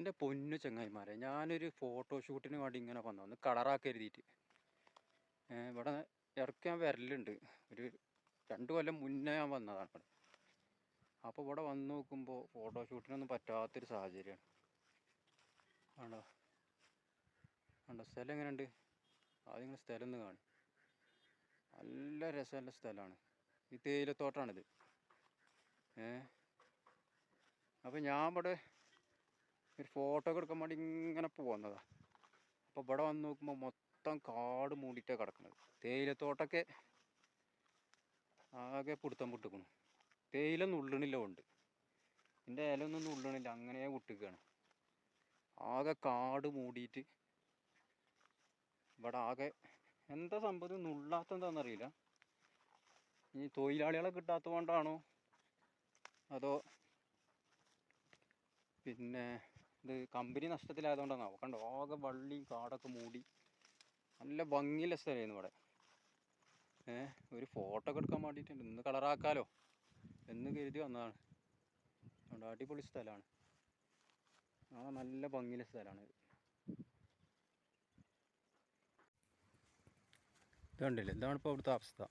എൻ്റെ പൊന്നു ചങ്ങായിമാരെ, ഞാനൊരു ഫോട്ടോഷൂട്ടിന് വേണ്ടി ഇങ്ങനെ വന്നു ഒന്ന് കളറാക്കി എഴുതിയിട്ട് ഇവിടെ ഇടയ്ക്ക് ഞാൻ വരലുണ്ട്. ഒരു 2 കൊല്ലം മുന്നേ ഞാൻ വന്നതാണ് ഇവിടെ. അപ്പോൾ ഇവിടെ വന്ന് നോക്കുമ്പോൾ ഫോട്ടോഷൂട്ടിനൊന്നും പറ്റാത്തൊരു സാഹചര്യമാണ്. ആണോ ആണോ സ്ഥലം എങ്ങനെയുണ്ട്? ആദ്യം നിങ്ങൾ സ്ഥലം ഒന്ന് കാണും. നല്ല രസമുള്ള സ്ഥലമാണ്. ഈ തേയിലത്തോട്ടാണിത്. അപ്പോൾ ഞാൻ ഇവിടെ ഒരു ഫോട്ടോ ഒക്കെ എടുക്കാൻ വേണ്ടി ഇങ്ങനെ പോകുന്നതാണ്. അപ്പോൾ ഇവിടെ വന്ന് നോക്കുമ്പോൾ മൊത്തം കാട് മൂടിയിട്ടാണ് കിടക്കുന്നത്. തേയിലത്തോട്ടമൊക്കെ ആകെ പിടുത്തം പൊട്ടിക്കണം. തേയില നുള്ളണില്ല കൊണ്ട് ഇതിൻ്റെ ഇലയൊന്നും നുള്ളണില്ല, അങ്ങനെ വിട്ടിക്കുകയാണ്. ആകെ കാട് മൂടിയിട്ട് ഇവിടെ ആകെ എന്താ സംഭവം നുള്ളാത്ത എന്താണെന്നറിയില്ല. ഈ തൊഴിലാളികളെ കിട്ടാത്തത് കൊണ്ടാണോ അതോ പിന്നെ ഇത് കമ്പനി നഷ്ടത്തിലായതുകൊണ്ടാണോ? കണ്ടോ, ആകെ വള്ളിയും കാടൊക്കെ മൂടി നല്ല ഭംഗിയുള്ള സ്ഥലമായിരുന്നു ഇവിടെ. ഒരു ഫോട്ടോ ഒക്കെ എടുക്കാൻ വേണ്ടിയിട്ടുണ്ട്, ഇന്ന് കളറാക്കാലോ എന്ന് കരുതി വന്നതാണ്. അതുകൊണ്ട് അടിപൊളി സ്ഥലമാണ്. നല്ല ഭംഗിയുള്ള സ്ഥലമാണ് ഇത്. കണ്ടില്ലേ, ഇതാണ് ഇപ്പോൾ ഇവിടുത്തെ അവസ്ഥ.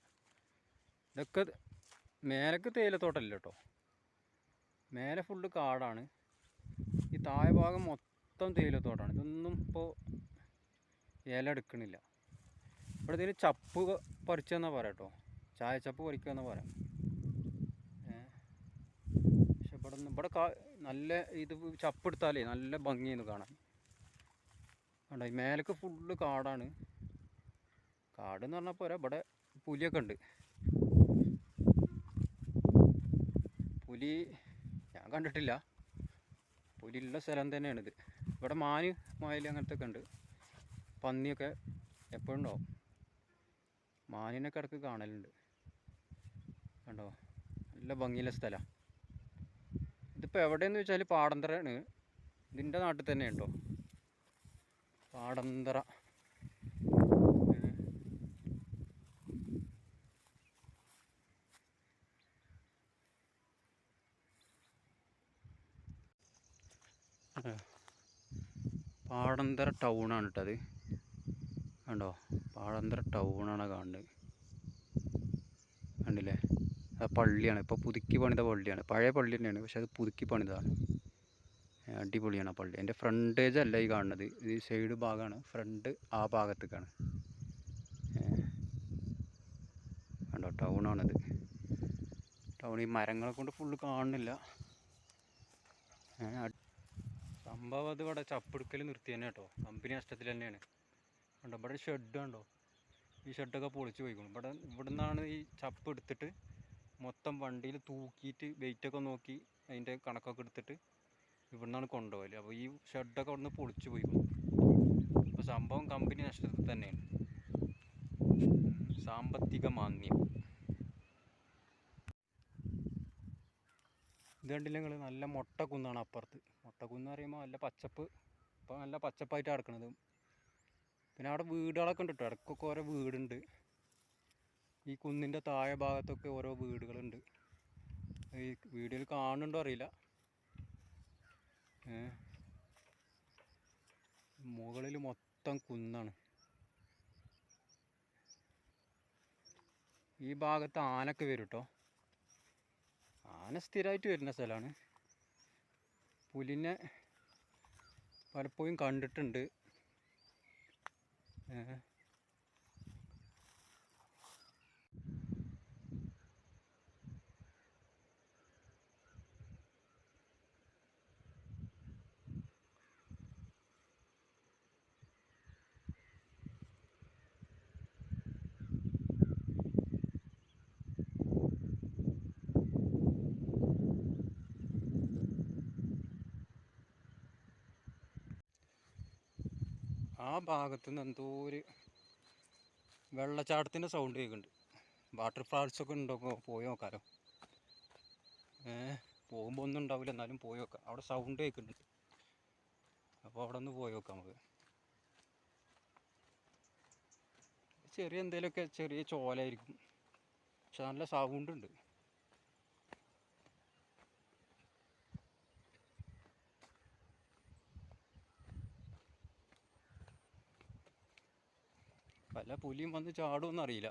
ഇതൊക്കെ മേലേക്ക് തേയിലത്തോട്ടമല്ല കേട്ടോ, മേലെ ഫുള്ള് കാടാണ്. ഈ താഴെ ഭാഗം മൊത്തം തേയിലത്തോട്ടമാണ്. ഇതൊന്നും ഇപ്പോൾ ഇല എടുക്കണില്ല. ഇവിടെ ഇതിന് ചപ്പ് പറിച്ചെന്നാ പറയാം കേട്ടോ, ചായച്ചപ്പ് പറിക്കുക എന്നാ പറയാം. പക്ഷെ ഇവിടെ നല്ല ഇത് ചപ്പ് എടുത്താലേ നല്ല ഭംഗിയെന്ന് കാണാൻ. കണ്ടോ, ഈ മേലേക്ക് ഫുള്ള് കാടാണ്. കാടെന്ന് പറഞ്ഞാൽ പോരാ, ഇവിടെ പുലിയൊക്കെ ഉണ്ട്. പുലി ഞാൻ കണ്ടിട്ടില്ല, പുലിയുള്ള സ്ഥലം തന്നെയാണിത്. ഇവിടെ മയിൽ അങ്ങനത്തെ ഒക്കെ ഉണ്ട്. പന്നിയൊക്കെ എപ്പോഴും ഉണ്ടാവും. മാനിനൊക്കെ ഇടയ്ക്ക് കാണലുണ്ട്. കണ്ടോ, നല്ല ഭംഗിയുള്ള സ്ഥലമാണ്. ഇതിപ്പോൾ എവിടെയെന്ന് വെച്ചാൽ പാടന്തറയാണ്. ഇതിൻ്റെ നാട്ടിൽ തന്നെ ഉണ്ടോ, പാടന്തറ. പാടന്തറ ടൗണാണ് കേട്ടത്. കണ്ടോ, പാടന്തറ ടൗണാണ് കാണുന്നത്. കണ്ടില്ലേ, അത് പള്ളിയാണ്. ഇപ്പോൾ പുതുക്കി പണിത പള്ളിയാണ്. പഴയ പള്ളി തന്നെയാണ്, പക്ഷെ അത് പുതുക്കി പണിതാണ്. അടിപൊളിയാണ് ആ പള്ളി. എൻ്റെ ഫ്രണ്ടേജ് അല്ല ഈ കാണുന്നത്, ഇത് സൈഡ് ഭാഗമാണ്. ഫ്രണ്ട് ആ ഭാഗത്തേക്കാണ്. കണ്ടോ, ടൗണാണിത്. ടൗൺ ഈ മരങ്ങളെ കൊണ്ട് ഫുള്ള് കാണുന്നില്ല. സംഭവം അത് ഇവിടെ ചപ്പെടുക്കൽ നിർത്തി തന്നെ കേട്ടോ, കമ്പനി നഷ്ടത്തിൽ തന്നെയാണ്. കണ്ടോ, ഇവിടെ ഷെഡ് കണ്ടോ, ഈ ഷെഡൊക്കെ പൊളിച്ച് പോയിക്കണം. ഇവിടെ നിന്നാണ് ഈ ചപ്പ് എടുത്തിട്ട് മൊത്തം വണ്ടിയിൽ തൂക്കിയിട്ട് വെയിറ്റൊക്കെ നോക്കി അതിൻ്റെ കണക്കൊക്കെ എടുത്തിട്ട് ഇവിടെ നിന്നാണ് കൊണ്ടുപോകല്. അപ്പോൾ ഈ ഷെഡൊക്കെ അവിടെ നിന്ന് പൊളിച്ച് പോയിക്കണം. അപ്പോൾ സംഭവം കമ്പനി നഷ്ടത്തിൽ തന്നെയാണ്. സാമ്പത്തിക മാന്ദ്യം. ഇത് കണ്ടില്ല നിങ്ങൾ, നല്ല മൊട്ടക്കുന്നാണ് അപ്പുറത്ത്. മൊട്ടക്കുന്ന് പറയുമ്പോൾ നല്ല പച്ചപ്പ്, ഇപ്പോൾ നല്ല പച്ചപ്പായിട്ട് കിടക്കണത്. പിന്നെ അവിടെ വീടുകളൊക്കെ ഉണ്ട് കേട്ടോ, ഇടയ്ക്കൊക്കെ ഓരോ വീടുണ്ട്. ഈ കുന്നിൻ്റെ താഴെ ഭാഗത്തൊക്കെ ഓരോ വീടുകളുണ്ട്. ഈ വീഡിയോയിൽ കാണുന്നുണ്ടോ അറിയില്ല. മുകളിൽ മൊത്തം കുന്നാണ്. ഈ ഭാഗത്ത് ആനൊക്കെ വരും കേട്ടോ. ആന സ്ഥിരമായിട്ട് വരുന്ന സ്ഥലമാണ്. പുലിനെ പലപ്പോഴും കണ്ടിട്ടുണ്ട്. ആ ഭാഗത്തുനിന്ന് എന്തോ ഒരു വെള്ളച്ചാട്ടത്തിൻ്റെ സൗണ്ട് കേൾക്കുന്നുണ്ട്. വാട്ടർ ഫാൾസൊക്കെ ഉണ്ടോ, പോയി നോക്കാമല്ലോ. പോകുമ്പോൾ ഒന്നും ഉണ്ടാവില്ല, എന്നാലും പോയി നോക്കാം. അവിടെ സൗണ്ട് കേൾക്കുന്നുണ്ട്, അപ്പോൾ അവിടെ ഒന്ന് പോയി നോക്കാം നമുക്ക്. ചെറിയ എന്തെങ്കിലുമൊക്കെ ചെറിയ ചോലായിരിക്കും, പക്ഷെ നല്ല സൗണ്ട് ഉണ്ട്. വല്ല പുലിയും വന്ന് ചാടുമെന്ന് അറിയില്ല.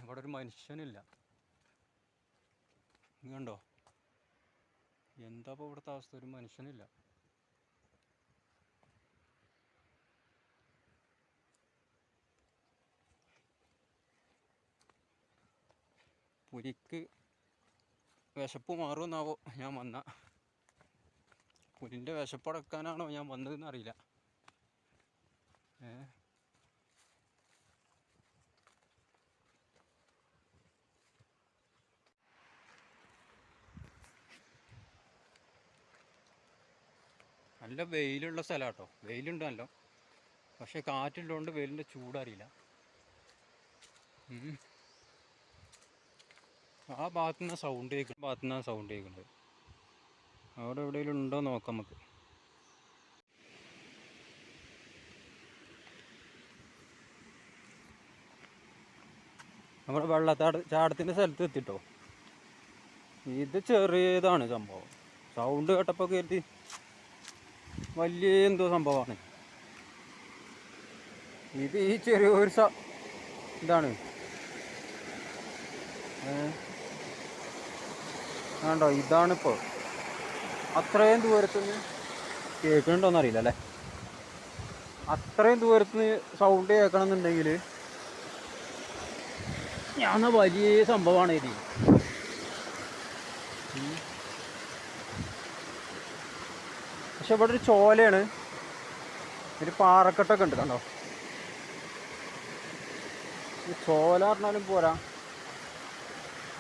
ഇവിടെ ഒരു മനുഷ്യനില്ല. കണ്ടോ എന്താ ഇപ്പോൾ ഇവിടുത്തെ അവസ്ഥ? ഒരു മനുഷ്യനില്ല. പുലിക്ക് വിശപ്പ് മാറുമെന്നാവോ ഞാൻ വന്ന? പുലിൻ്റെ വിശപ്പടക്കാനാണോ ഞാൻ വന്നതെന്ന് അറിയില്ല. നല്ല വെയിലുള്ള സ്ഥലം കേട്ടോ, വെയിലുണ്ട് നല്ല. പക്ഷെ കാറ്റുള്ളതുകൊണ്ട് വെയിലിൻ്റെ ചൂടറിയില്ല. ആ ഭാഗത്തുനിന്ന് സൗണ്ട് കേൾക്കുന്നുണ്ട്. അവിടെ എവിടെയെങ്കിലും ഉണ്ടോ നോക്കാം നമുക്ക്. നമ്മുടെ ചാടത്തിൻ്റെ സ്ഥലത്ത് എത്തിട്ടോ. ഇത് ചെറിയതാണ് സംഭവം. സൗണ്ട് കേട്ടപ്പോൾ കരുതി വലിയ എന്തോ സംഭവമാണ്. ഇത് ഈ ചെറിയൊരു ഇതാണ്. കണ്ടോ, ഇതാണിപ്പോൾ. അത്രയും ദൂരത്തുനിന്ന് കേൾക്കുന്നുണ്ടോയെന്ന് അറിയില്ല അല്ലേ. അത്രയും ദൂരത്തുനിന്ന് സൗണ്ട് കേൾക്കണമെന്നുണ്ടെങ്കിൽ ഞാൻ വലിയ സംഭവമാണ് ഇത്. പക്ഷെ ഇവിടെ ഒരു ചോലയാണ്, ഒരു പാറക്കെട്ടൊക്കെ ഉണ്ട്. കണ്ടോ, ഈ ചോല പറഞ്ഞാലും പോരാ,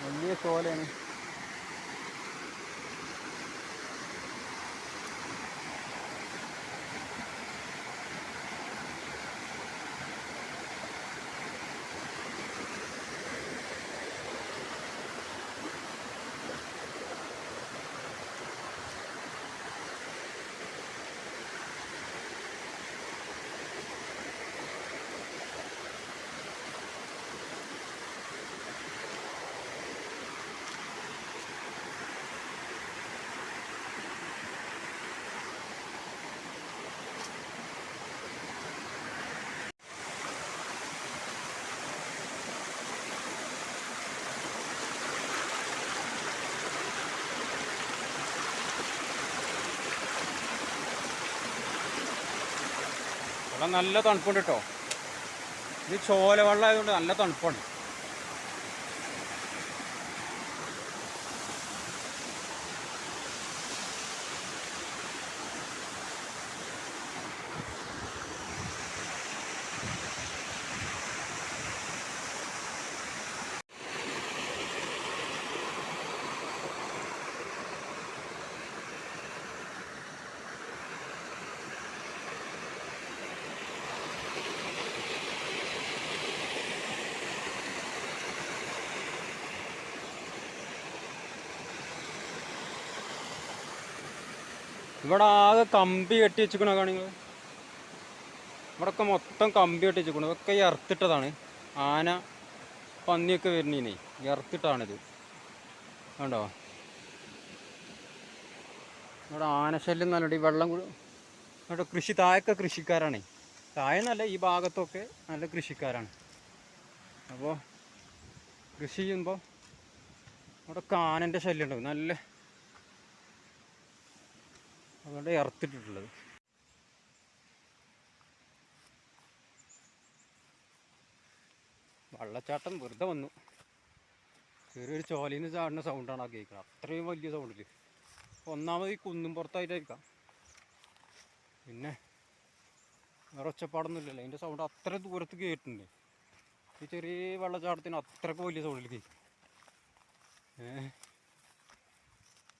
വലിയ ചോലയാണ്. ഇവിടെ നല്ല തണുപ്പുണ്ട് കേട്ടോ. ഇത് ചോല വെള്ളം ആയതുകൊണ്ട് നല്ല തണുപ്പാണ്. ഇവിടെ ആകെ കമ്പി കെട്ടി വെച്ചിക്കണോ നിങ്ങൾ? ഇവിടെയൊക്കെ മൊത്തം കമ്പി കെട്ടി വെച്ചിക്കണം. ഇതൊക്കെ ഈ ഇറത്തിട്ടതാണ്. ആന പന്നിയൊക്കെ വരുന്നീനേ ഇറത്തിട്ടാണിത്. കണ്ടോ, ഇവിടെ ആനശല്യം നല്ലോണം. ഈ വെള്ളം ഇവിടെ താഴൊക്കെ കൃഷിക്കാരാണേ. താഴെന്നല്ല, ഈ ഭാഗത്തൊക്കെ നല്ല കൃഷിക്കാരാണ്. അപ്പോൾ കൃഷി ചെയ്യുമ്പോൾ ഇവിടെ ആനൻ്റെ ശല്യം ഉണ്ടാവും നല്ല. അതുകൊണ്ട് ഇറത്തിട്ടിട്ടുള്ളത്. വെള്ളച്ചാട്ടം വെറുതെ വന്നു. ചെറിയൊരു ചോലയിൽ നിന്ന് ചാടുന്ന സൗണ്ടാണ് ആ കേൾക്കുന്നത്. അത്രയും വലിയ സൗണ്ടിൽ. ഒന്നാമത് ഈ കുന്നും പുറത്തായിട്ടായിരിക്കാം. പിന്നെ വേറെ ഒച്ചപ്പാടൊന്നുമില്ലല്ലോ. അതിൻ്റെ സൗണ്ട് അത്ര ദൂരത്ത് കേട്ടിട്ടുണ്ട്. ഈ ചെറിയ വെള്ളച്ചാട്ടത്തിന് അത്രയ്ക്ക് വലിയ സൗണ്ടിൽ കേൾക്കും.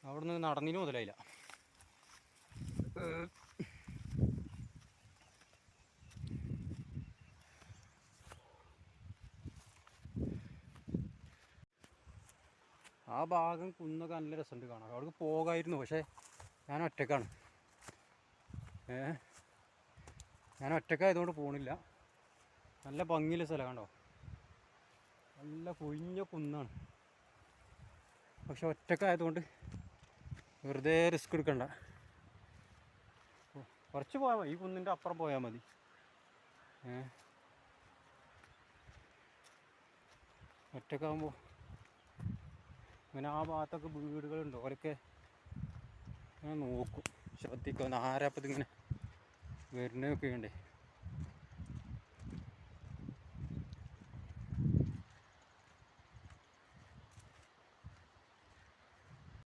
അവിടെ നിന്ന് നടന്നിന് മുതലായില്ല. ആ ഭാഗം കുന്നൊക്കെ നല്ല രസമുണ്ട് കാണാൻ. അവിടേക്ക് പോകായിരുന്നു, പക്ഷേ ഞാൻ ഒറ്റക്കാണ്. ഞാൻ ഒറ്റക്കായതുകൊണ്ട് പോകണില്ല. നല്ല ഭംഗിയുള്ള സ്ഥലം കണ്ടോ, നല്ല പൊഴിഞ്ഞ കുന്നാണ്. പക്ഷെ ഒറ്റക്കായതുകൊണ്ട് വെറുതെ റിസ്ക് എടുക്കണ്ട. കുറച്ച് പോയാൽ മതി, ഈ കുന്നിൻ്റെ അപ്പുറം പോയാൽ മതി. ഒറ്റക്കാകുമ്പോൾ ഇങ്ങനെ ആ ഭാഗത്തൊക്കെ വീടുകളുണ്ട്, ഓരൊക്കെ ഇങ്ങനെ നോക്കും, ശ്രദ്ധിക്കും. ആരാപ്പത് ഇങ്ങനെ വരുന്നതൊക്കെ ഉണ്ട്.